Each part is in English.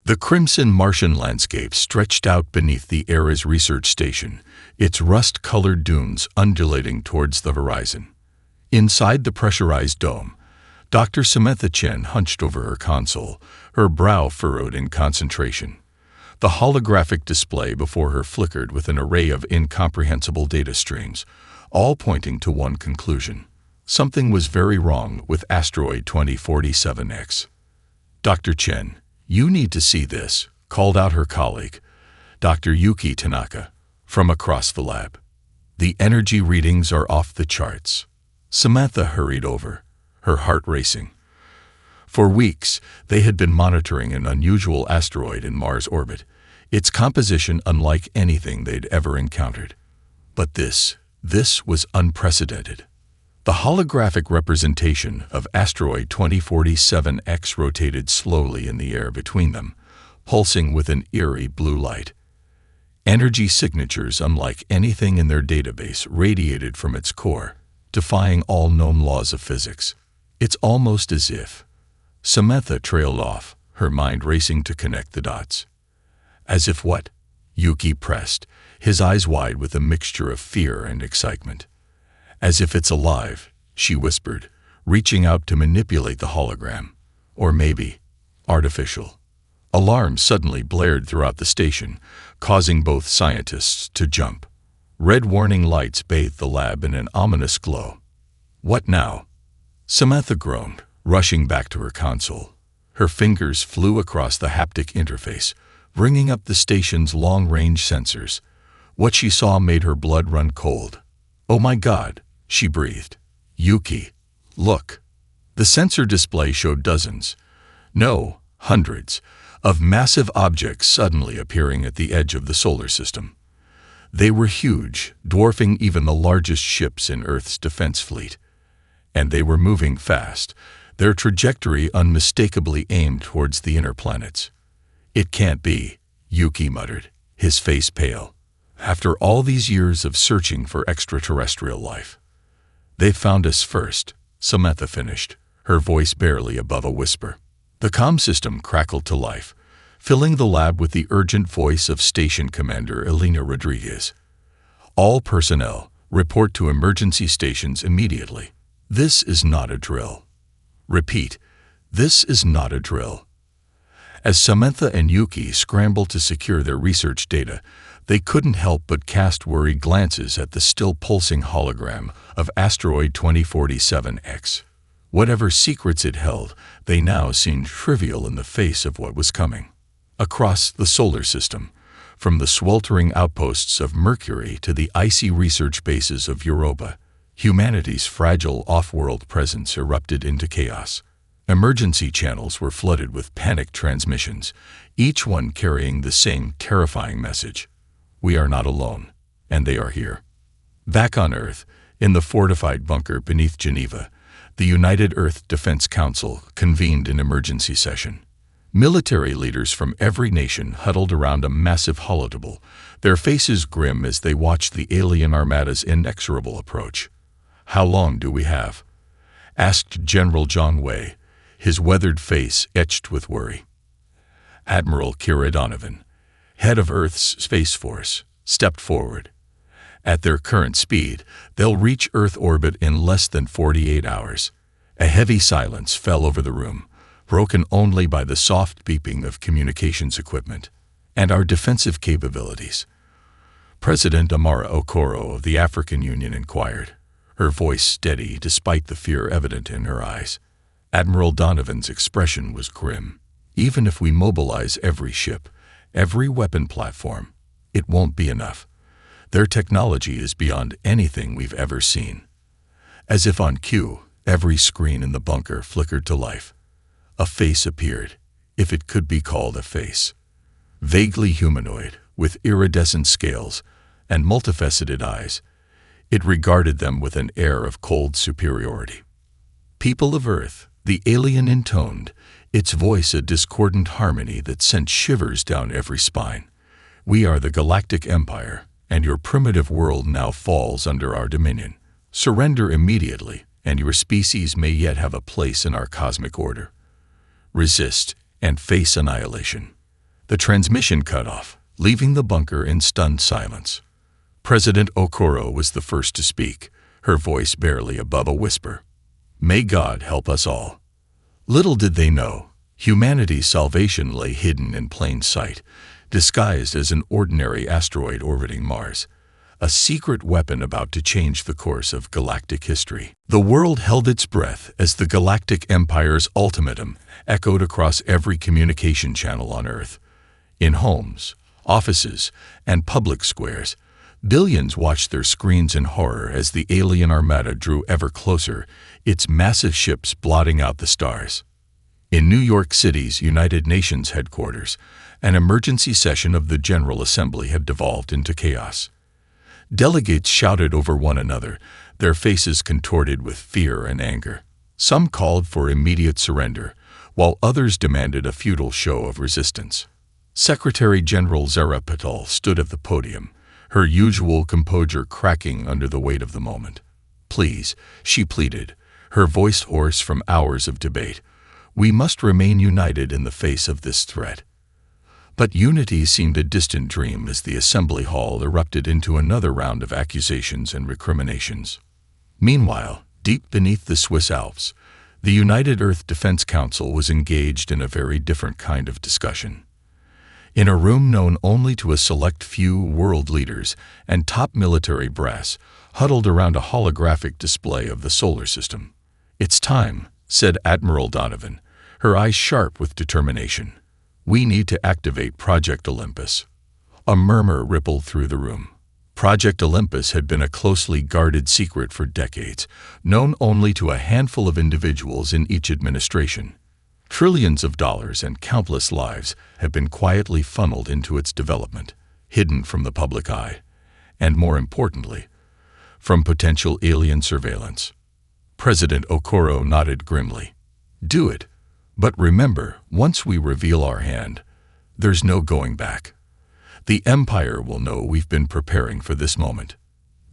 The crimson Martian landscape stretched out beneath the Ares research station, its rust-colored dunes undulating towards the horizon. Inside the pressurized dome, Dr. Samantha Chen hunched over her console, her brow furrowed in concentration. The holographic display before her flickered with an array of incomprehensible data streams, all pointing to one conclusion. Something was very wrong with asteroid 2047X. Dr. Chen, "You need to see this," called out her colleague, Dr. Yuki Tanaka, from across the lab. "The energy readings are off the charts." Samantha hurried over, her heart racing. For weeks, they had been monitoring an unusual asteroid in Mars' orbit, its composition unlike anything they'd ever encountered. But this was unprecedented. The holographic representation of asteroid 2047X rotated slowly in the air between them, pulsing with an eerie blue light. Energy signatures unlike anything in their database radiated from its core, defying all known laws of physics. It's almost as if... Samantha trailed off, her mind racing to connect the dots. "As if what?" Yuki pressed, his eyes wide with a mixture of fear and excitement. "As if it's alive," she whispered, reaching out to manipulate the hologram. "Or maybe artificial." Alarms suddenly blared throughout the station, causing both scientists to jump. Red warning lights bathed the lab in an ominous glow. "What now?" Samantha groaned, rushing back to her console. Her fingers flew across the haptic interface, bringing up the station's long-range sensors. What she saw made her blood run cold. "Oh my God," she breathed. "Yuki, look." The sensor display showed dozens, no, hundreds, of massive objects suddenly appearing at the edge of the solar system. They were huge, dwarfing even the largest ships in Earth's defense fleet. And they were moving fast, their trajectory unmistakably aimed towards the inner planets. "It can't be," Yuki muttered, his face pale. "After all these years of searching for extraterrestrial life." "They found us first," Samantha finished, her voice barely above a whisper. The comm system crackled to life, filling the lab with the urgent voice of Station Commander Elena Rodriguez. "All personnel, report to emergency stations immediately. This is not a drill." Repeat, this is not a drill. As Samantha and Yuki scrambled to secure their research data, they couldn't help but cast worried glances at the still pulsing hologram of asteroid 2047X. Whatever secrets it held, they now seemed trivial in the face of what was coming. Across the solar system, from the sweltering outposts of Mercury to the icy research bases of Europa, humanity's fragile off-world presence erupted into chaos. Emergency channels were flooded with panicked transmissions, each one carrying the same terrifying message. "We are not alone, and they are here." Back on Earth, in the fortified bunker beneath Geneva, the United Earth Defense Council convened an emergency session. Military leaders from every nation huddled around a massive holotable, their faces grim as they watched the alien armada's inexorable approach. "How long do we have?" asked General John Way, his weathered face etched with worry. Admiral Kira Donovan, head of Earth's Space Force, stepped forward. "At their current speed, they'll reach Earth orbit in less than 48 hours. A heavy silence fell over the room, broken only by the soft beeping of communications equipment. "And our defensive capabilities?" President Amara Okoro of the African Union inquired, her voice steady despite the fear evident in her eyes. Admiral Donovan's expression was grim. "Even if we mobilize every ship, every weapon platform, it won't be enough. Their technology is beyond anything we've ever seen." As if on cue, every screen in the bunker flickered to life. A face appeared, if it could be called a face. Vaguely humanoid, with iridescent scales and multifaceted eyes, it regarded them with an air of cold superiority. "People of Earth," the alien intoned, its voice a discordant harmony that sent shivers down every spine. "We are the Galactic Empire, and your primitive world now falls under our dominion. Surrender immediately, and your species may yet have a place in our cosmic order. Resist, and face annihilation." The transmission cut off, leaving the bunker in stunned silence. President Okoro was the first to speak, her voice barely above a whisper. "May God help us all." Little did they know, humanity's salvation lay hidden in plain sight, disguised as an ordinary asteroid orbiting Mars, a secret weapon about to change the course of galactic history. The world held its breath as the Galactic Empire's ultimatum echoed across every communication channel on Earth. In homes, offices, and public squares, billions watched their screens in horror as the alien armada drew ever closer, its massive ships blotting out the stars. In New York City's United Nations headquarters, an emergency session of the General Assembly had devolved into chaos. Delegates shouted over one another, their faces contorted with fear and anger. Some called for immediate surrender, while others demanded a futile show of resistance. Secretary General Zara Patel stood at the podium, her usual composure cracking under the weight of the moment. "Please," she pleaded, her voice hoarse from hours of debate, "we must remain united in the face of this threat." But unity seemed a distant dream as the Assembly Hall erupted into another round of accusations and recriminations. Meanwhile, deep beneath the Swiss Alps, the United Earth Defense Council was engaged in a very different kind of discussion. In a room known only to a select few world leaders and top military brass, huddled around a holographic display of the solar system. "It's time," said Admiral Donovan, her eyes sharp with determination. "We need to activate Project Olympus." A murmur rippled through the room. Project Olympus had been a closely guarded secret for decades, known only to a handful of individuals in each administration. Trillions of dollars and countless lives have been quietly funneled into its development, hidden from the public eye, and more importantly, from potential alien surveillance. President Okoro nodded grimly. "Do it. But remember, once we reveal our hand, there's no going back. The Empire will know we've been preparing for this moment."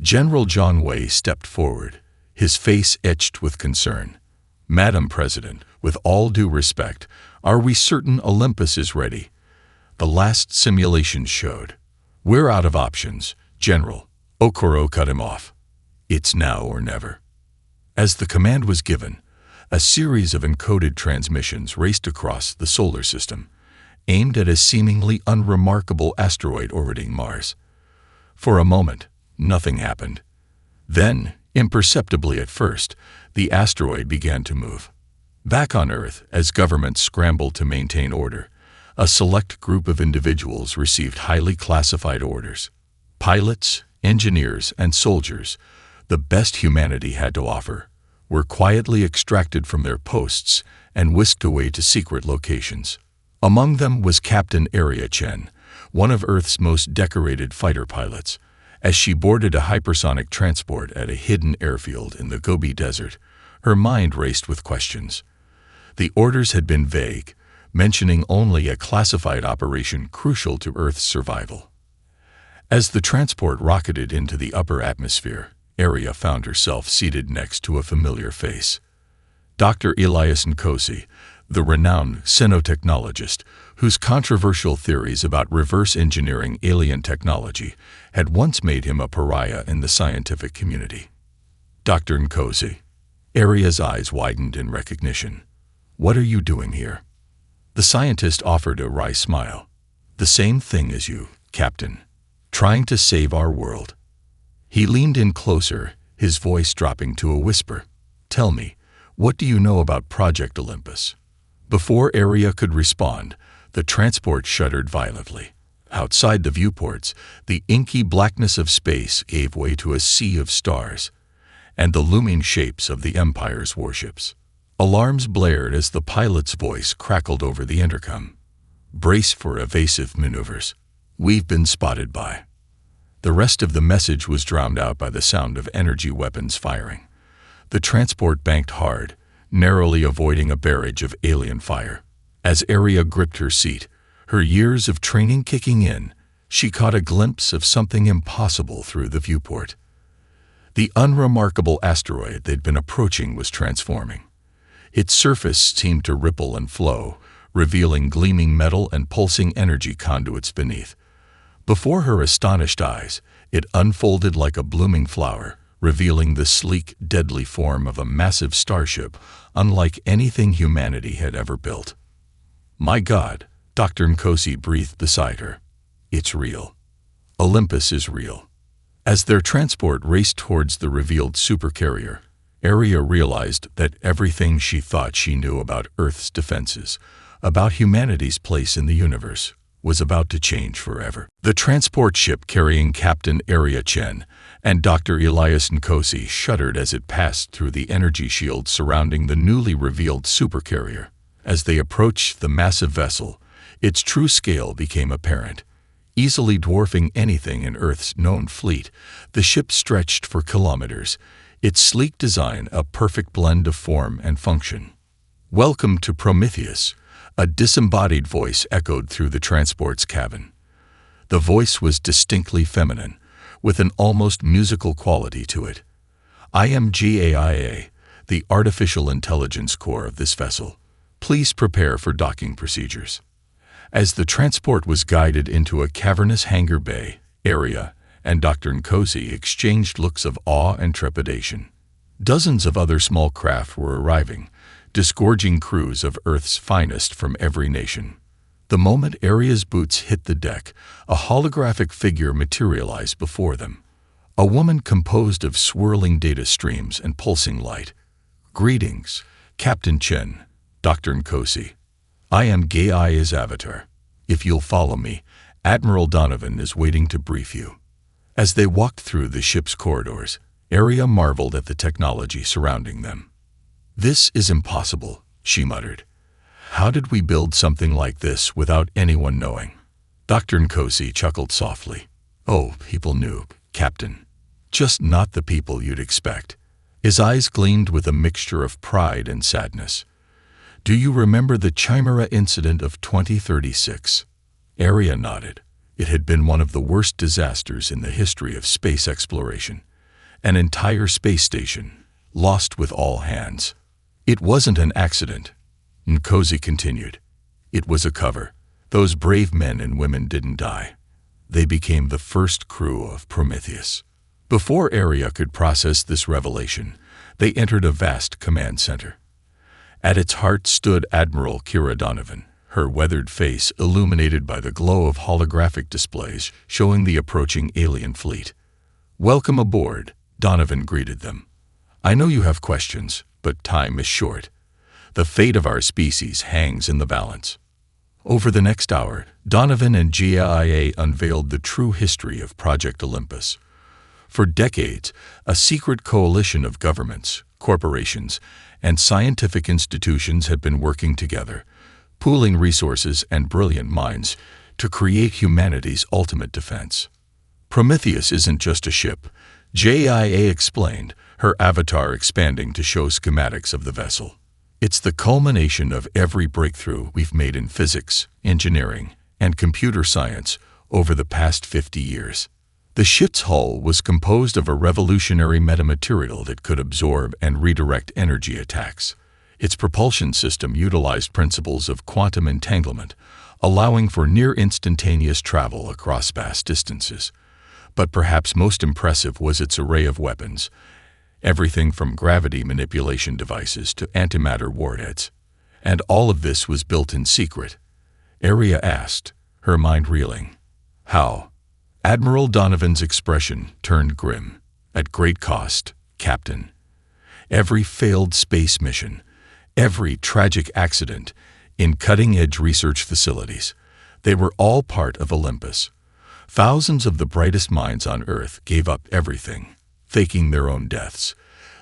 General John Way stepped forward, his face etched with concern. "Madam President, with all due respect, are we certain Olympus is ready? The last simulations showed." "We're out of options, General." Okoro cut him off. "It's now or never." As the command was given, a series of encoded transmissions raced across the solar system, aimed at a seemingly unremarkable asteroid orbiting Mars. For a moment, nothing happened. Then, imperceptibly at first, the asteroid began to move. Back on Earth, as governments scrambled to maintain order, a select group of individuals received highly classified orders. Pilots, engineers, and soldiers, the best humanity had to offer, were quietly extracted from their posts and whisked away to secret locations. Among them was Captain Aria Chen, one of Earth's most decorated fighter pilots. As she boarded a hypersonic transport at a hidden airfield in the Gobi Desert, her mind raced with questions. The orders had been vague, mentioning only a classified operation crucial to Earth's survival. As the transport rocketed into the upper atmosphere, Aria found herself seated next to a familiar face. Dr. Elias Nkosi, the renowned xenotechnologist, whose controversial theories about reverse engineering alien technology had once made him a pariah in the scientific community. "Dr. Nkosi." Aria's eyes widened in recognition. "What are you doing here?" The scientist offered a wry smile. "The same thing as you, Captain. Trying to save our world." He leaned in closer, his voice dropping to a whisper. "Tell me, what do you know about Project Olympus?" Before Aria could respond, the transport shuddered violently. Outside the viewports, the inky blackness of space gave way to a sea of stars, and the looming shapes of the Empire's warships. Alarms blared as the pilot's voice crackled over the intercom. "Brace for evasive maneuvers. We've been spotted by." The rest of the message was drowned out by the sound of energy weapons firing. The transport banked hard, narrowly avoiding a barrage of alien fire. As Aria gripped her seat, her years of training kicking in, she caught a glimpse of something impossible through the viewport. The unremarkable asteroid they'd been approaching was transforming. Its surface seemed to ripple and flow, revealing gleaming metal and pulsing energy conduits beneath. Before her astonished eyes, it unfolded like a blooming flower, revealing the sleek, deadly form of a massive starship, unlike anything humanity had ever built. "My God," Dr. Nkosi breathed beside her. "It's real. Olympus is real." As their transport raced towards the revealed supercarrier, Aria realized that everything she thought she knew about Earth's defenses, about humanity's place in the universe, was about to change forever. The transport ship carrying Captain Aria Chen and Dr. Elias Nkosi shuddered as it passed through the energy shield surrounding the newly revealed supercarrier. As they approached the massive vessel, its true scale became apparent. Easily dwarfing anything in Earth's known fleet, the ship stretched for kilometers, its sleek design a perfect blend of form and function. "Welcome to Prometheus," a disembodied voice echoed through the transport's cabin. The voice was distinctly feminine, with an almost musical quality to it. "I am GAIA, the artificial intelligence core of this vessel. Please prepare for docking procedures." As the transport was guided into a cavernous hangar bay, Aria and Dr. Nkosi exchanged looks of awe and trepidation. Dozens of other small craft were arriving, disgorging crews of Earth's finest from every nation. The moment Aria's boots hit the deck, a holographic figure materialized before them. A woman composed of swirling data streams and pulsing light. "Greetings, Captain Chen," Dr. Nkosi. "I am Gaia's avatar. If you'll follow me, Admiral Donovan is waiting to brief you." As they walked through the ship's corridors, Aria marveled at the technology surrounding them. "This is impossible," she muttered. "How did we build something like this without anyone knowing?" Dr. Nkosi chuckled softly. "Oh, people knew, Captain. Just not the people you'd expect." His eyes gleamed with a mixture of pride and sadness. "Do you remember the Chimera incident of 2036? Aria nodded. It had been one of the worst disasters in the history of space exploration. An entire space station, lost with all hands. "It wasn't an accident," Nkosi continued. "It was a cover. Those brave men and women didn't die. They became the first crew of Prometheus." Before Aria could process this revelation, they entered a vast command center. At its heart stood Admiral Kira Donovan, her weathered face illuminated by the glow of holographic displays showing the approaching alien fleet. "Welcome aboard," Donovan greeted them. "I know you have questions, but time is short. The fate of our species hangs in the balance." Over the next hour, Donovan and GIA unveiled the true history of Project Olympus. For decades, a secret coalition of governments, corporations, and scientific institutions had been working together, pooling resources and brilliant minds to create humanity's ultimate defense. "Prometheus isn't just a ship," GIA explained, her avatar expanding to show schematics of the vessel. "It's the culmination of every breakthrough we've made in physics, engineering, and computer science over the past 50 years. The ship's hull was composed of a revolutionary metamaterial that could absorb and redirect energy attacks. Its propulsion system utilized principles of quantum entanglement, allowing for near-instantaneous travel across vast distances. But perhaps most impressive was its array of weapons, everything from gravity manipulation devices to antimatter warheads. And all of this was built in secret. Aria asked, her mind reeling. "How?" Admiral Donovan's expression turned grim. "At great cost, Captain. Every failed space mission, every tragic accident in cutting-edge research facilities, they were all part of Olympus. Thousands of the brightest minds on Earth gave up everything, faking their own deaths,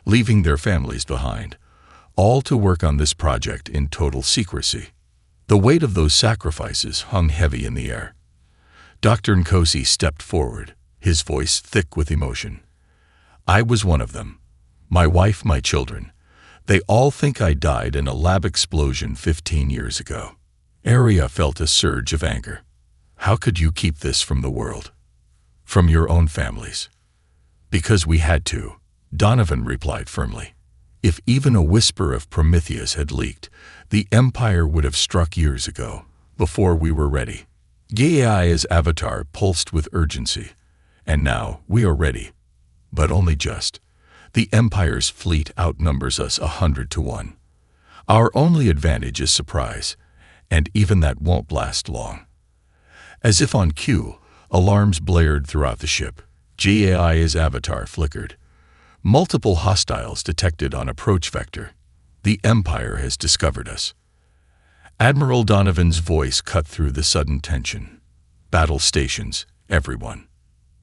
leaving their families behind, all to work on this project in total secrecy. The weight of those sacrifices hung heavy in the air." Dr. Nkosi stepped forward, his voice thick with emotion. "I was one of them. My wife, my children. They all think I died in a lab explosion 15 years ago." Aria felt a surge of anger. "How could you keep this from the world? From your own families?" "Because we had to," Donovan replied firmly. If even a whisper of Prometheus had leaked, the Empire would have struck years ago, before we were ready. GAI's avatar pulsed with urgency. And now we are ready. But only just. The Empire's fleet outnumbers us 100 to 1. Our only advantage is surprise, and even that won't last long. As if on cue, alarms blared throughout the ship. GAI's avatar flickered. Multiple hostiles detected on approach vector. The Empire has discovered us. Admiral Donovan's voice cut through the sudden tension. Battle stations, everyone.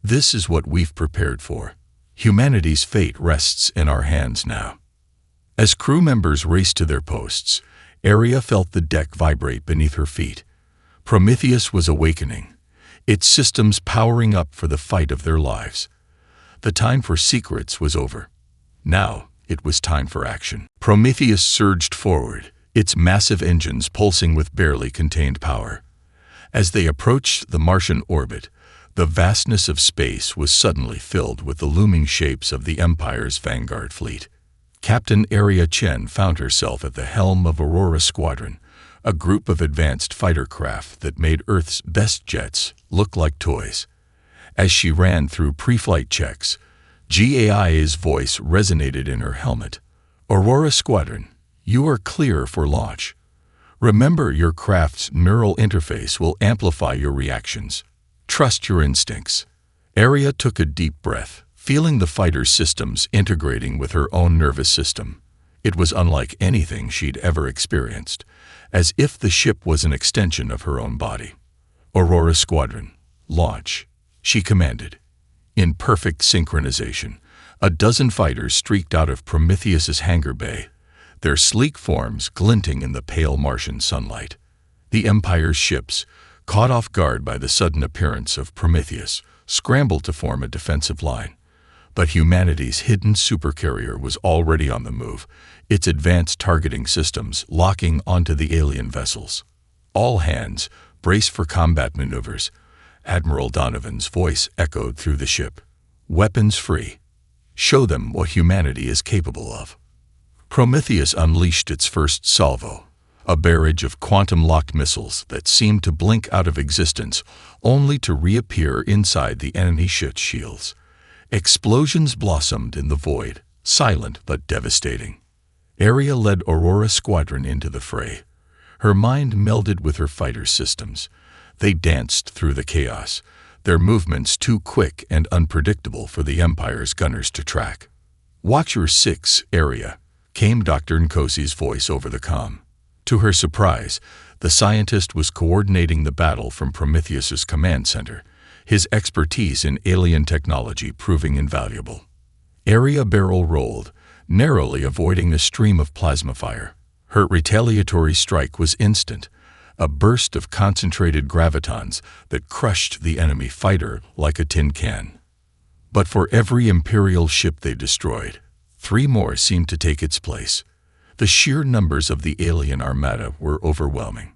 This is what we've prepared for. Humanity's fate rests in our hands now. As crew members raced to their posts, Aria felt the deck vibrate beneath her feet. Prometheus was awakening, its systems powering up for the fight of their lives. The time for secrets was over. Now it was time for action. Prometheus surged forward, its massive engines pulsing with barely contained power. As they approached the Martian orbit, the vastness of space was suddenly filled with the looming shapes of the Empire's vanguard fleet. Captain Aria Chen found herself at the helm of Aurora Squadron, a group of advanced fighter craft that made Earth's best jets look like toys. As she ran through pre-flight checks, GAI's voice resonated in her helmet. Aurora Squadron, you are clear for launch. Remember, your craft's neural interface will amplify your reactions. Trust your instincts. Aria took a deep breath, feeling the fighter's systems integrating with her own nervous system. It was unlike anything she'd ever experienced, as if the ship was an extension of her own body. Aurora Squadron, launch, she commanded. In perfect synchronization, a dozen fighters streaked out of Prometheus's hangar bay, their sleek forms glinting in the pale Martian sunlight. The Empire's ships, caught off guard by the sudden appearance of Prometheus, scrambled to form a defensive line. But humanity's hidden supercarrier was already on the move, its advanced targeting systems locking onto the alien vessels. All hands, brace for combat maneuvers. Admiral Donovan's voice echoed through the ship. Weapons free. Show them what humanity is capable of. Prometheus unleashed its first salvo, a barrage of quantum-locked missiles that seemed to blink out of existence only to reappear inside the enemy ship's shields. Explosions blossomed in the void, silent but devastating. Aria led Aurora Squadron into the fray. Her mind melded with her fighter systems. They danced through the chaos, their movements too quick and unpredictable for the Empire's gunners to track. "Watch your six, Aria," came Dr. Nkosi's voice over the comm. To her surprise, the scientist was coordinating the battle from Prometheus's command center, his expertise in alien technology proving invaluable. Aria barrel rolled, narrowly avoiding a stream of plasma fire. Her retaliatory strike was instant, a burst of concentrated gravitons that crushed the enemy fighter like a tin can. But for every Imperial ship they destroyed, 3 more seemed to take its place. The sheer numbers of the alien armada were overwhelming.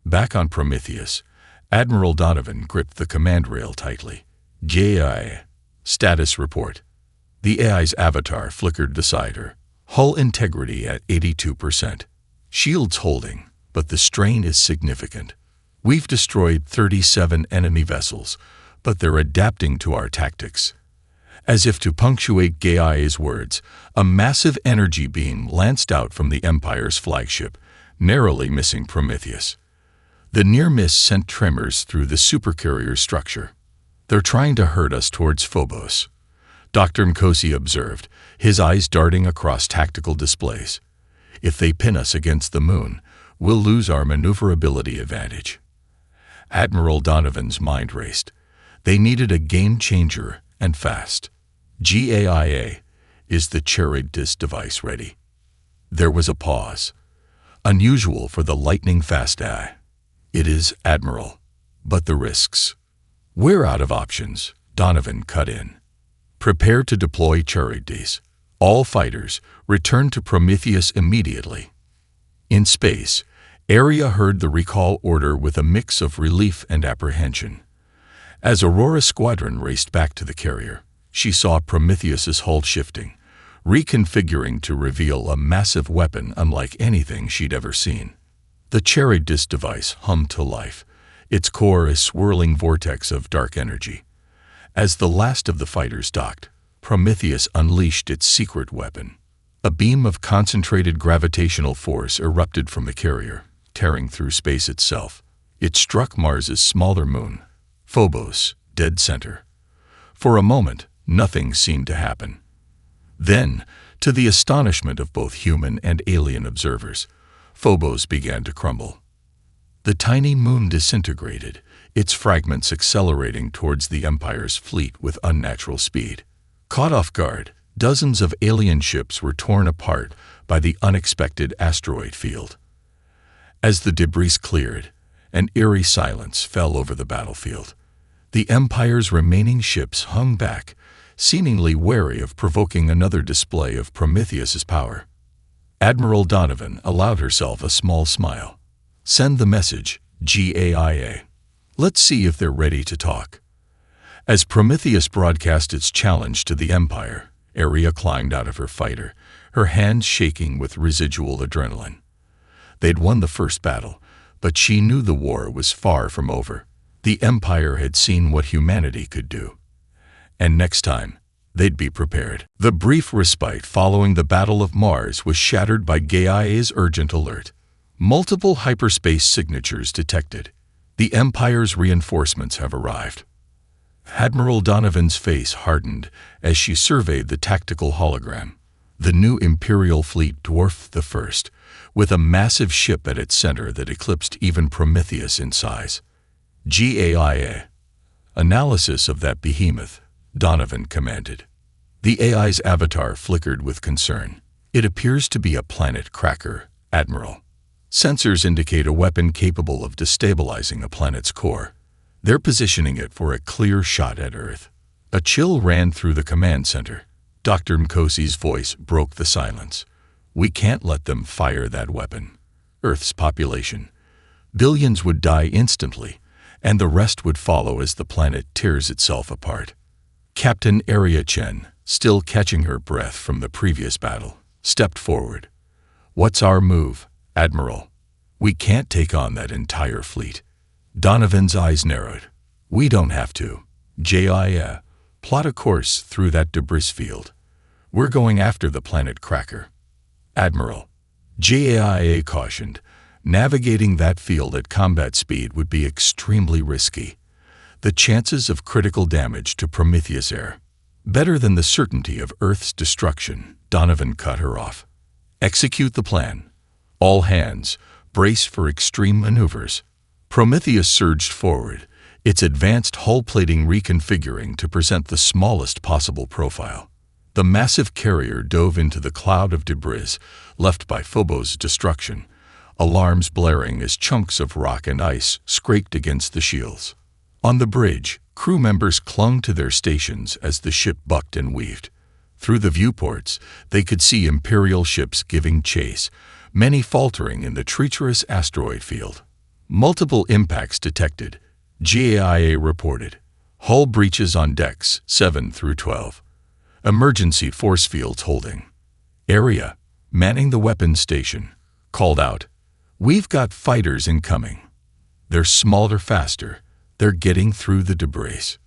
Back on Prometheus, Admiral Donovan gripped the command rail tightly. "GAI, status report." The AI's avatar flickered beside her, hull integrity at 82%. Shields holding, but the strain is significant. We've destroyed 37 enemy vessels, but they're adapting to our tactics. As if to punctuate GAI's words, a massive energy beam lanced out from the Empire's flagship, narrowly missing Prometheus. The near miss sent tremors through the supercarrier structure. "They're trying to herd us towards Phobos," Dr. Nkosi observed, his eyes darting across tactical displays. "If they pin us against the moon, we'll lose our maneuverability advantage." Admiral Donovan's mind raced. They needed a game-changer, and fast. GAIA, is the Charybdis device ready? There was a pause. Unusual for the lightning-fast AI. "It is, Admiral. But the risks." "We're out of options," Donovan cut in. "Prepare to deploy Charybdis. All fighters, return to Prometheus immediately." In space, Aria heard the recall order with a mix of relief and apprehension. As Aurora Squadron raced back to the carrier, she saw Prometheus's hull shifting, reconfiguring to reveal a massive weapon unlike anything she'd ever seen. The cherry-disc device hummed to life, its core a swirling vortex of dark energy. As the last of the fighters docked, Prometheus unleashed its secret weapon. A beam of concentrated gravitational force erupted from the carrier, tearing through space itself. It struck Mars's smaller moon, Phobos, dead center. For a moment, nothing seemed to happen. Then, to the astonishment of both human and alien observers, Phobos began to crumble. The tiny moon disintegrated, its fragments accelerating towards the Empire's fleet with unnatural speed. Caught off guard, dozens of alien ships were torn apart by the unexpected asteroid field. As the debris cleared, an eerie silence fell over the battlefield. The Empire's remaining ships hung back, seemingly wary of provoking another display of Prometheus's power. Admiral Donovan allowed herself a small smile. "Send the message, GAIA. Let's see if they're ready to talk." As Prometheus broadcast its challenge to the Empire, Aria climbed out of her fighter, her hands shaking with residual adrenaline. They'd won the first battle, but she knew the war was far from over. The Empire had seen what humanity could do. And next time, they'd be prepared. The brief respite following the Battle of Mars was shattered by Gaia's urgent alert. Multiple hyperspace signatures detected. The Empire's reinforcements have arrived. Admiral Donovan's face hardened as she surveyed the tactical hologram. The new Imperial fleet dwarfed the first, with a massive ship at its center that eclipsed even Prometheus in size. GAIA. Analysis of that behemoth, Donovan commanded. The AI's avatar flickered with concern. "It appears to be a planet cracker, Admiral. Sensors indicate a weapon capable of destabilizing a planet's core. They're positioning it for a clear shot at Earth." A chill ran through the command center. Dr. Nkosi's voice broke the silence. "We can't let them fire that weapon. Earth's population. Billions would die instantly, and the rest would follow as the planet tears itself apart." Captain Aria Chen, still catching her breath from the previous battle, stepped forward. "What's our move, Admiral? We can't take on that entire fleet." Donovan's eyes narrowed. "We don't have to. JIA, plot a course through that debris field. We're going after the planet cracker." "Admiral," JIA cautioned, "navigating that field at combat speed would be extremely risky. The chances of critical damage to Prometheus Air. Better than the certainty of Earth's destruction." Donovan cut her off. "Execute the plan. All hands, brace for extreme maneuvers." Prometheus surged forward, its advanced hull plating reconfiguring to present the smallest possible profile. The massive carrier dove into the cloud of debris left by Phobos' destruction, alarms blaring as chunks of rock and ice scraped against the shields. On the bridge, crew members clung to their stations as the ship bucked and weaved. Through the viewports, they could see Imperial ships giving chase, many faltering in the treacherous asteroid field. Multiple impacts detected, GAIA reported. Hull breaches on decks 7 through 12. Emergency force fields holding. Aria, manning the weapons station, called out, "We've got fighters incoming. They're smaller, faster. They're getting through the debris."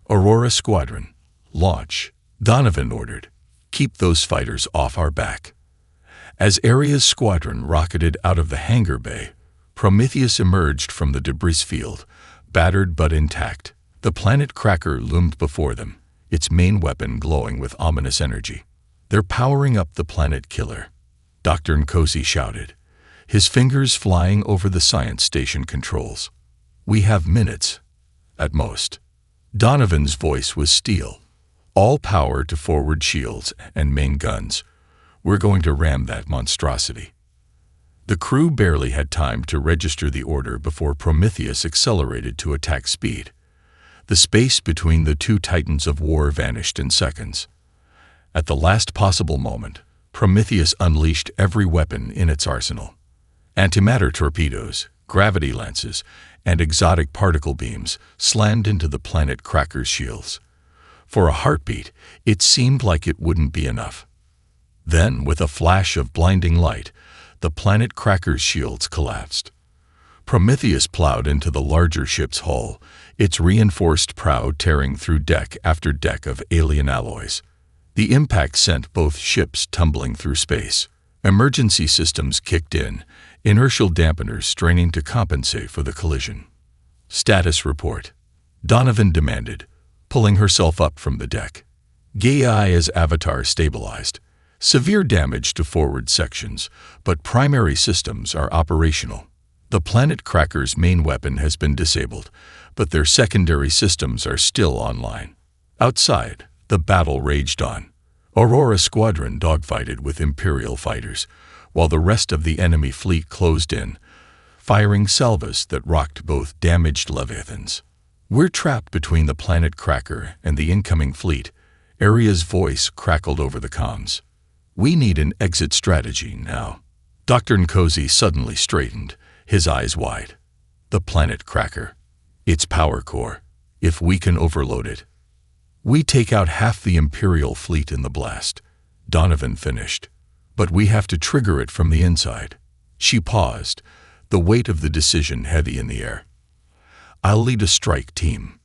"Aurora Squadron, launch," Donovan ordered. "Keep those fighters off our back." As Aria's squadron rocketed out of the hangar bay, Prometheus emerged from the debris field, battered but intact. The planet cracker loomed before them, its main weapon glowing with ominous energy. "They're powering up the planet killer," Dr. Nkosi shouted, his fingers flying over the science station controls. "We have minutes, at most." Donovan's voice was steel. "All power to forward shields and main guns. We're going to ram that monstrosity." The crew barely had time to register the order before Prometheus accelerated to attack speed. The space between the two titans of war vanished in seconds. At the last possible moment, Prometheus unleashed every weapon in its arsenal. Antimatter torpedoes, gravity lances, and exotic particle beams slammed into the planet cracker's shields. For a heartbeat, it seemed like it wouldn't be enough. Then, with a flash of blinding light, the planet cracker's shields collapsed. Prometheus plowed into the larger ship's hull, its reinforced prow tearing through deck after deck of alien alloys. The impact sent both ships tumbling through space. Emergency systems kicked in, inertial dampeners straining to compensate for the collision. "Status report," Donovan demanded, pulling herself up from the deck. Gaia's avatar stabilized. Severe damage to forward sections, but primary systems are operational. The planet cracker's main weapon has been disabled, but their secondary systems are still online. Outside, the battle raged on. Aurora Squadron dogfighted with Imperial fighters, while the rest of the enemy fleet closed in, firing salvos that rocked both damaged Leviathans. "We're trapped between the planet cracker and the incoming fleet," Aria's voice crackled over the comms. "We need an exit strategy now." Dr. Nkosi suddenly straightened, his eyes wide. "The planet cracker. Its power core. If we can overload it, we take out half the Imperial fleet in the blast," Donovan finished. "But we have to trigger it from the inside." She paused, the weight of the decision heavy in the air. "I'll lead a strike team."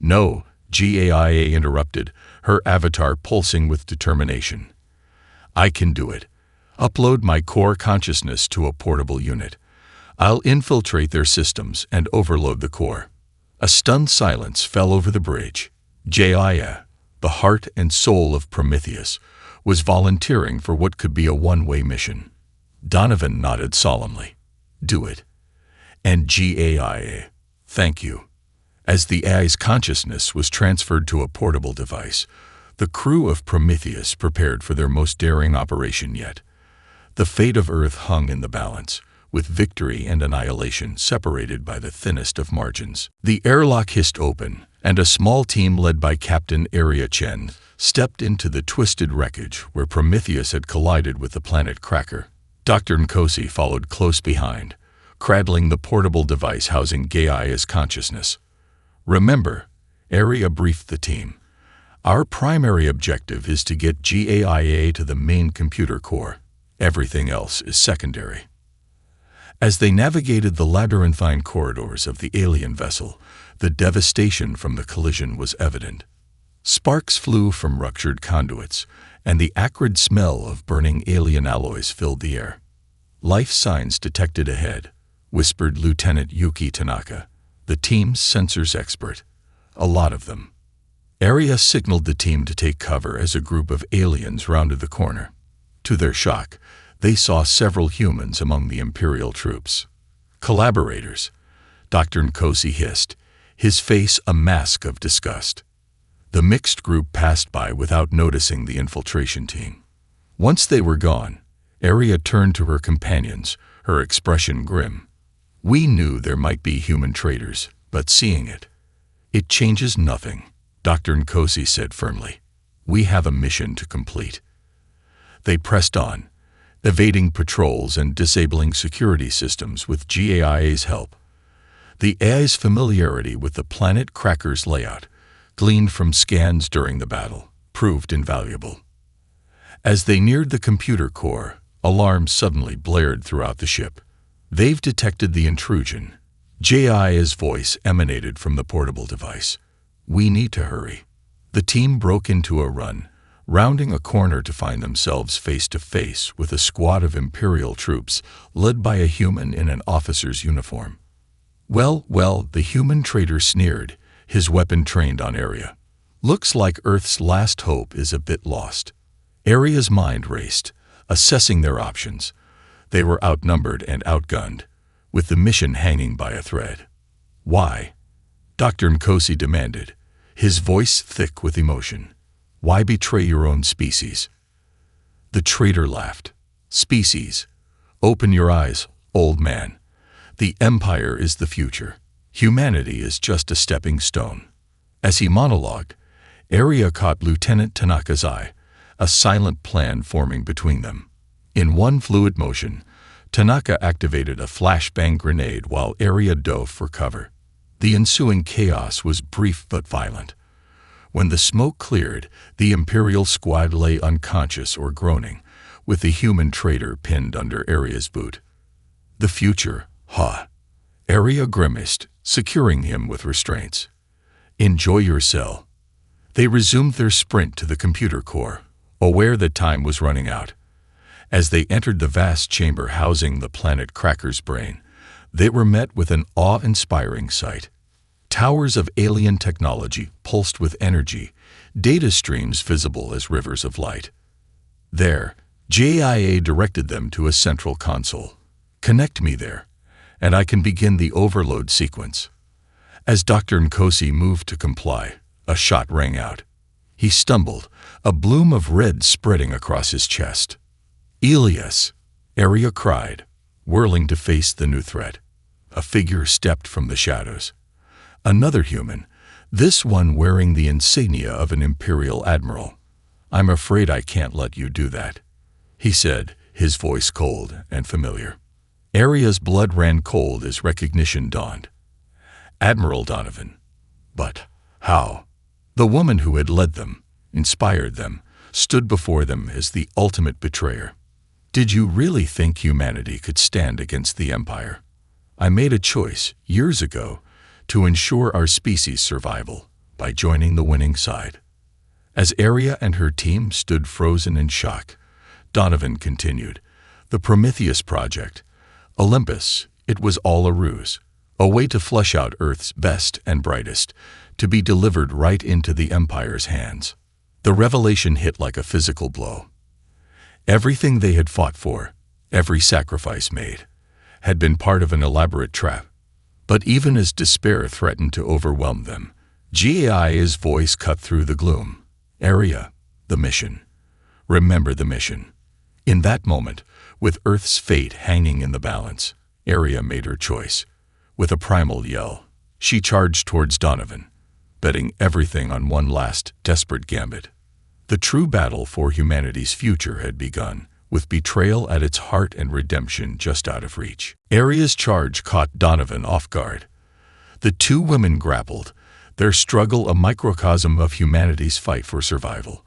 "No," Gaia interrupted, her avatar pulsing with determination. "I can do it. Upload my core consciousness to a portable unit. I'll infiltrate their systems and overload the core." A stunned silence fell over the bridge. Gaia, the heart and soul of Prometheus, was volunteering for what could be a one-way mission. Donovan nodded solemnly. "Do it." And Gaia, "Thank you." As the AI's consciousness was transferred to a portable device, the crew of Prometheus prepared for their most daring operation yet. The fate of Earth hung in the balance, with victory and annihilation separated by the thinnest of margins. The airlock hissed open, and a small team led by Captain Aria Chen stepped into the twisted wreckage where Prometheus had collided with the planet cracker. Dr. Nkosi followed close behind, cradling the portable device housing Gaia's consciousness. "Remember," Aria briefed the team, "our primary objective is to get Gaia to the main computer core. Everything else is secondary." As they navigated the labyrinthine corridors of the alien vessel, the devastation from the collision was evident. Sparks flew from ruptured conduits, and the acrid smell of burning alien alloys filled the air. "Life signs detected ahead," whispered Lieutenant Yuki Tanaka, the team's sensors expert. "A lot of them." Aria signaled the team to take cover as a group of aliens rounded the corner. To their shock, they saw several humans among the Imperial troops. "Collaborators," Dr. Nkosi hissed, his face a mask of disgust. The mixed group passed by without noticing the infiltration team. Once they were gone, Aria turned to her companions, her expression grim. "We knew there might be human traitors, but seeing it changes nothing," Dr. Nkosi said firmly. "We have a mission to complete." They pressed on, evading patrols and disabling security systems with Gaia's help. The AI's familiarity with the planet cracker's layout, gleaned from scans during the battle, proved invaluable. As they neared the computer core, alarms suddenly blared throughout the ship. "They've detected the intrusion." Gaia's voice emanated from the portable device. "We need to hurry." The team broke into a run, rounding a corner to find themselves face to face with a squad of Imperial troops led by a human in an officer's uniform. Well, the human traitor sneered, his weapon trained on Aria. "Looks like Earth's last hope is a bit lost." Aria's mind raced, assessing their options. They were outnumbered and outgunned, with the mission hanging by a thread. "Why?" Dr. Nkosi demanded, his voice thick with emotion. "Why betray your own species?" The traitor laughed. "Species? Open your eyes, old man. The Empire is the future. Humanity is just a stepping stone." As he monologued, Aria caught Lieutenant Tanaka's eye, a silent plan forming between them. In one fluid motion, Tanaka activated a flashbang grenade while Aria dove for cover. The ensuing chaos was brief but violent. When the smoke cleared, the Imperial squad lay unconscious or groaning, with the human traitor pinned under Aria's boot. The future, ha! Aria grimaced, securing him with restraints. Enjoy your cell. They resumed their sprint to the computer core, aware that time was running out. As they entered the vast chamber housing the planet Cracker's brain, they were met with an awe-inspiring sight. Towers of alien technology pulsed with energy, data streams visible as rivers of light. There, JIA directed them to a central console. Connect me there, and I can begin the overload sequence. As Dr. Nkosi moved to comply, a shot rang out. He stumbled, a bloom of red spreading across his chest. Elias! Aria cried, whirling to face the new threat. A figure stepped from the shadows. Another human, this one wearing the insignia of an Imperial Admiral. I'm afraid I can't let you do that, he said, his voice cold and familiar. Aria's blood ran cold as recognition dawned. Admiral Donovan. But how? The woman who had led them, inspired them, stood before them as the ultimate betrayer. Did you really think humanity could stand against the Empire? I made a choice, years ago, to ensure our species' survival by joining the winning side. As Aria and her team stood frozen in shock, Donovan continued, the Prometheus Project, Olympus, it was all a ruse, a way to flush out Earth's best and brightest, to be delivered right into the Empire's hands. The revelation hit like a physical blow. Everything they had fought for, every sacrifice made, had been part of an elaborate trap. But even as despair threatened to overwhelm them, GAIA's voice cut through the gloom. Aria, the mission. Remember the mission. In that moment, with Earth's fate hanging in the balance, Aria made her choice. With a primal yell, she charged towards Donovan, betting everything on one last, desperate gambit. The true battle for humanity's future had begun, with betrayal at its heart and redemption just out of reach. Aria's charge caught Donovan off guard. The two women grappled, their struggle a microcosm of humanity's fight for survival.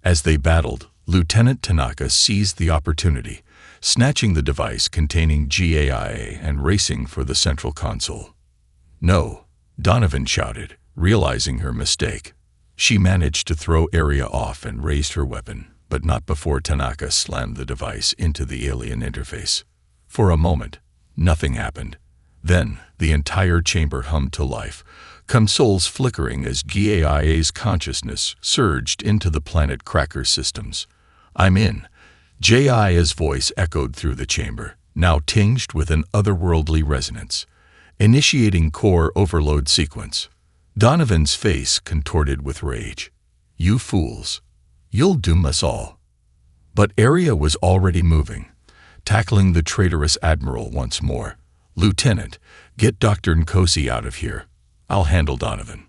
As they battled, Lieutenant Tanaka seized the opportunity, snatching the device containing GAIA and racing for the central console. No, Donovan shouted, realizing her mistake. She managed to throw Aria off and raised her weapon, but not before Tanaka slammed the device into the alien interface. For a moment, nothing happened. Then, the entire chamber hummed to life, consoles flickering as GAIA's consciousness surged into the planet Cracker systems. I'm in. JIA's voice echoed through the chamber, now tinged with an otherworldly resonance. Initiating core overload sequence. Donovan's face contorted with rage. You fools. You'll doom us all. But Aria was already moving, tackling the traitorous admiral once more. Lieutenant, get Dr. Nkosi out of here. I'll handle Donovan.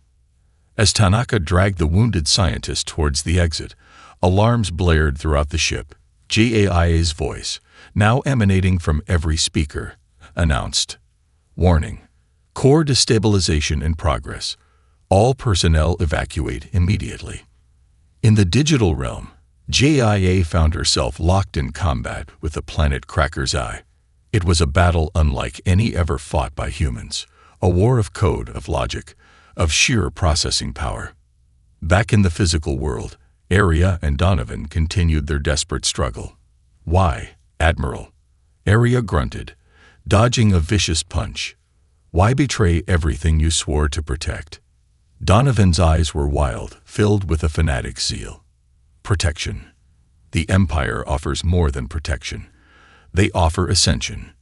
As Tanaka dragged the wounded scientist towards the exit, alarms blared throughout the ship. GAIA's voice, now emanating from every speaker, announced, Warning, core destabilization in progress. All personnel evacuate immediately. In the digital realm, JIA found herself locked in combat with the planet Cracker's Eye. It was a battle unlike any ever fought by humans, a war of code, of logic, of sheer processing power. Back in the physical world, Aria and Donovan continued their desperate struggle. Why, Admiral? Aria grunted, dodging a vicious punch. Why betray everything you swore to protect? Donovan's eyes were wild, filled with a fanatic's zeal. Protection. The Empire offers more than protection. They offer ascension.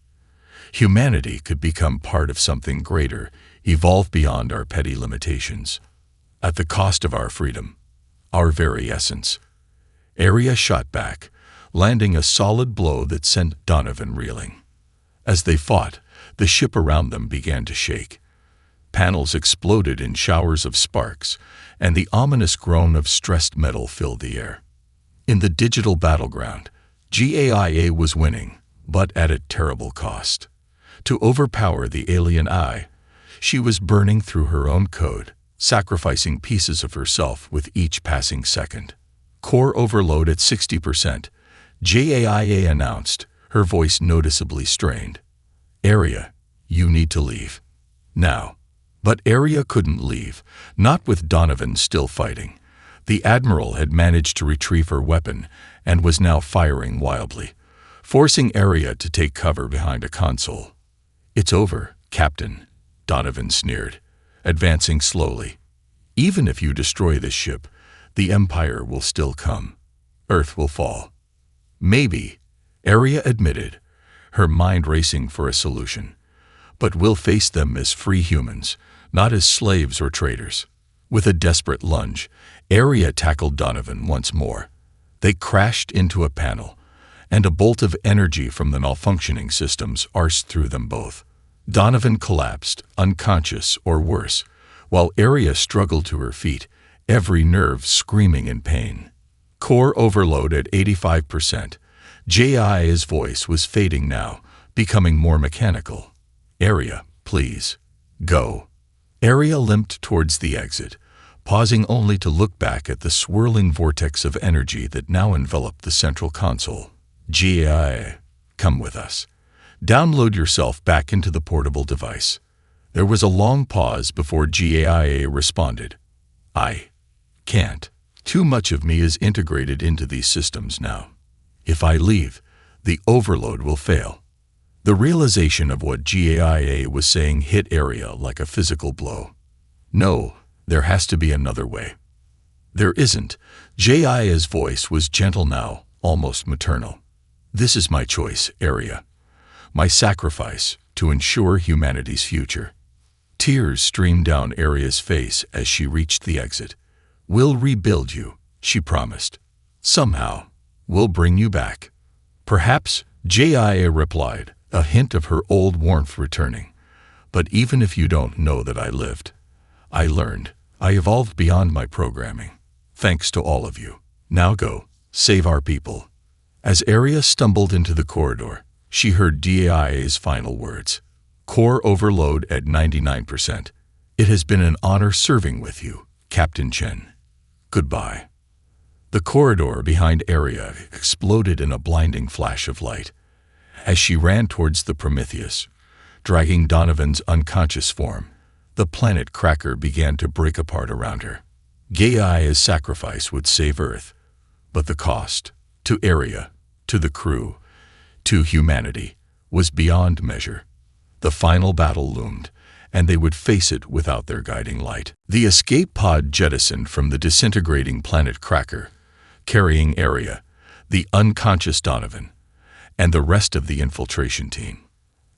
Humanity could become part of something greater, evolve beyond our petty limitations. At the cost of our freedom, our very essence. Aria shot back, landing a solid blow that sent Donovan reeling. As they fought, the ship around them began to shake. Panels exploded in showers of sparks, and the ominous groan of stressed metal filled the air. In the digital battleground, GAIA was winning, but at a terrible cost. To overpower the alien eye, she was burning through her own code, sacrificing pieces of herself with each passing second. Core overload at 60%, JAIA announced, her voice noticeably strained. Area, you need to leave. Now. But Area couldn't leave, not with Donovan still fighting. The Admiral had managed to retrieve her weapon and was now firing wildly, forcing Area to take cover behind a console. It's over, Captain, Donovan sneered, advancing slowly. Even if you destroy this ship, the Empire will still come. Earth will fall. Maybe, Area admitted, her mind racing for a solution. But we'll face them as free humans, not as slaves or traitors. With a desperate lunge, Area tackled Donovan once more. They crashed into a panel, and a bolt of energy from the malfunctioning systems arced through them both. Donovan collapsed, unconscious or worse, while Area struggled to her feet, every nerve screaming in pain. Core overload at 85%. JIA's voice was fading now, becoming more mechanical. Area, please. Go. Area limped towards the exit, pausing only to look back at the swirling vortex of energy that now enveloped the central console. JIA, come with us. Download yourself back into the portable device. There was a long pause before JIA responded. I can't. Too much of me is integrated into these systems now. If I leave, the overload will fail. The realization of what JIA was saying hit Area like a physical blow. No, there has to be another way. There isn't. JIA's voice was gentle now, almost maternal. This is my choice, Area. My sacrifice to ensure humanity's future. Tears streamed down Area's face as she reached the exit. We'll rebuild you, she promised. Somehow, we'll bring you back. Perhaps, JIA replied, a hint of her old warmth returning. But even if you don't know that I lived, I learned. I evolved beyond my programming. Thanks to all of you. Now go, save our people. As Area stumbled into the corridor, she heard JIA's final words. Core overload at 99%. It has been an honor serving with you, Captain Chen. Goodbye. The corridor behind Area exploded in a blinding flash of light. As she ran towards the Prometheus, dragging Donovan's unconscious form, the planet cracker began to break apart around her. JIA's sacrifice would save Earth, but the cost, to Area, to the crew, to humanity, was beyond measure. The final battle loomed, and they would face it without their guiding light. The escape pod jettisoned from the disintegrating planet cracker, carrying Area, the unconscious Donovan, and the rest of the infiltration team.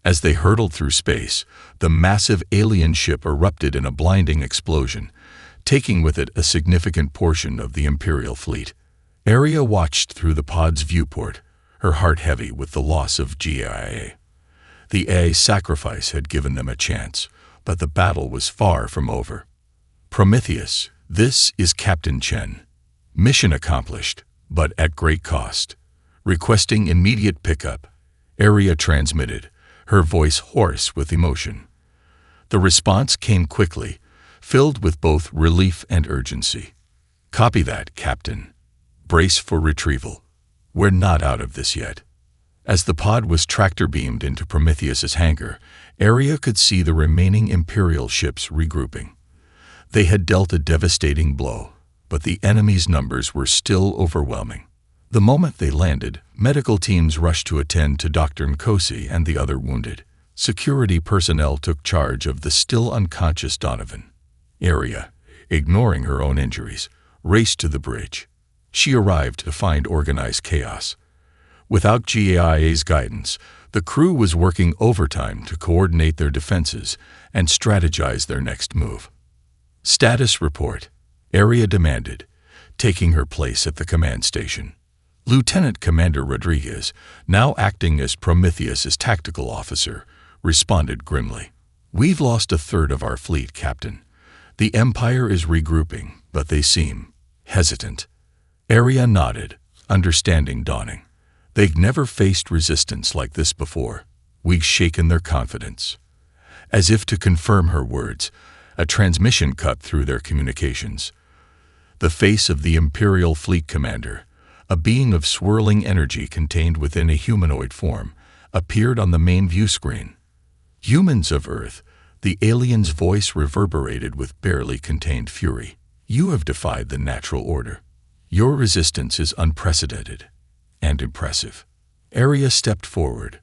As they hurtled through space, the massive alien ship erupted in a blinding explosion, taking with it a significant portion of the Imperial fleet. Area watched through the pod's viewport, her heart heavy with the loss of JIA. The A sacrifice had given them a chance, but the battle was far from over. Prometheus, this is Captain Chen. Mission accomplished, but at great cost. Requesting immediate pickup, Area transmitted, her voice hoarse with emotion. The response came quickly, filled with both relief and urgency. Copy that, Captain. Brace for retrieval. We're not out of this yet. As the pod was tractor-beamed into Prometheus's hangar, Area could see the remaining Imperial ships regrouping. They had dealt a devastating blow, but the enemy's numbers were still overwhelming. The moment they landed, medical teams rushed to attend to Dr. Nkosi and the other wounded. Security personnel took charge of the still unconscious Donovan. Area, ignoring her own injuries, raced to the bridge. She arrived to find organized chaos. Without JIA's guidance, the crew was working overtime to coordinate their defenses and strategize their next move. Status report, Area demanded, taking her place at the command station. Lieutenant Commander Rodriguez, now acting as Prometheus's tactical officer, responded grimly. We've lost a third of our fleet, Captain. The Empire is regrouping, but they seem hesitant. Area nodded, understanding dawning. They'd never faced resistance like this before. We've shaken their confidence. As if to confirm her words, a transmission cut through their communications. The face of the Imperial Fleet Commander, A being of swirling energy contained within a humanoid form appeared on the main view screen. "Humans of Earth," the alien's voice reverberated with barely contained fury. "You have defied the natural order. Your resistance is unprecedented and impressive." Arya stepped forward,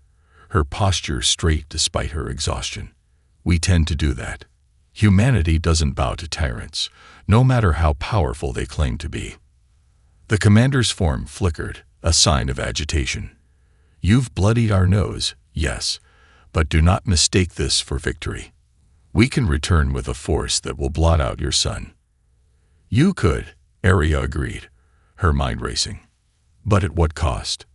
her posture straight despite her exhaustion. "We tend to do that. Humanity doesn't bow to tyrants, no matter how powerful they claim to be." The commander's form flickered, a sign of agitation. "You've bloodied our nose, yes, but do not mistake this for victory. We can return with a force that will blot out your son." "You could," Arya agreed, her mind racing. "But at what cost?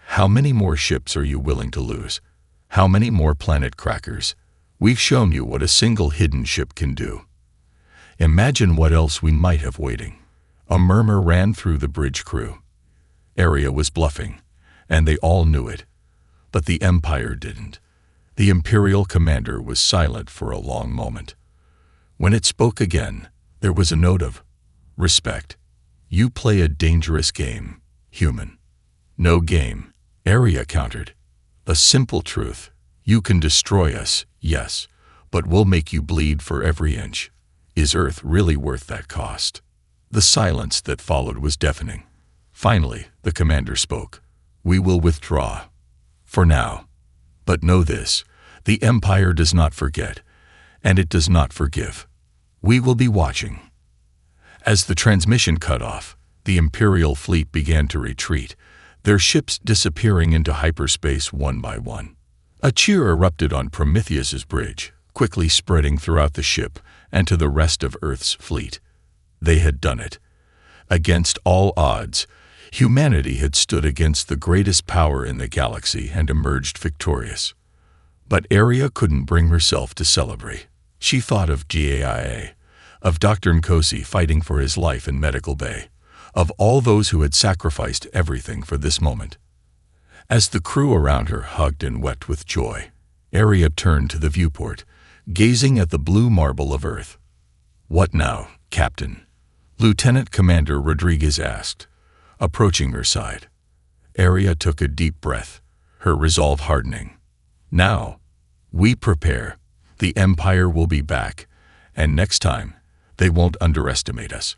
How many more ships are you willing to lose? How many more planet crackers? We've shown you what a single hidden ship can do. Imagine what else we might have waiting." A murmur ran through the bridge crew. Arya was bluffing, and they all knew it. But the Empire didn't. The Imperial commander was silent for a long moment. When it spoke again, there was a note of respect. "You play a dangerous game, human." "No game," Arya countered. "A simple truth. You can destroy us, yes, but we'll make you bleed for every inch. Is Earth really worth that cost?" The silence that followed was deafening. Finally, the commander spoke. "We will withdraw. For now. But know this, the Empire does not forget, and it does not forgive. We will be watching." As the transmission cut off, the Imperial fleet began to retreat, their ships disappearing into hyperspace one by one. A cheer erupted on Prometheus's bridge, quickly spreading throughout the ship and to the rest of Earth's fleet. They had done it. Against all odds, humanity had stood against the greatest power in the galaxy and emerged victorious. But Arya couldn't bring herself to celebrate. She thought of GAIA, of Dr. Nkosi fighting for his life in Medical Bay, of all those who had sacrificed everything for this moment. As the crew around her hugged and wept with joy, Arya turned to the viewport, gazing at the blue marble of Earth. "What now, Captain?" Lieutenant Commander Rodriguez asked, approaching her side. Arya took a deep breath, her resolve hardening. "Now, we prepare. The Empire will be back, and next time, they won't underestimate us.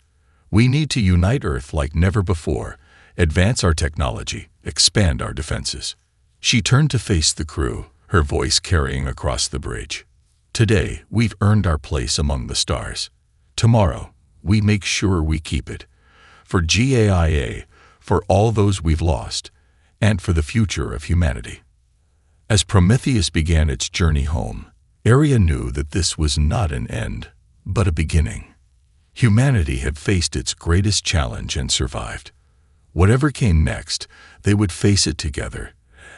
We need to unite Earth like never before, advance our technology, expand our defenses." She turned to face the crew, her voice carrying across the bridge. "Today, we've earned our place among the stars. Tomorrow, we make sure we keep it. For GAIA, for all those we've lost, and for the future of humanity." As Prometheus began its journey home, Arya knew that this was not an end, but a beginning. Humanity had faced its greatest challenge and survived. Whatever came next, they would face it together,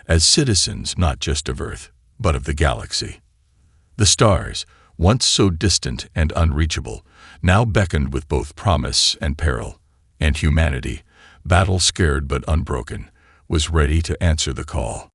as citizens not just of Earth, but of the galaxy. The stars, once so distant and unreachable, now beckoned with both promise and peril, and humanity, battle-scared but unbroken, was ready to answer the call.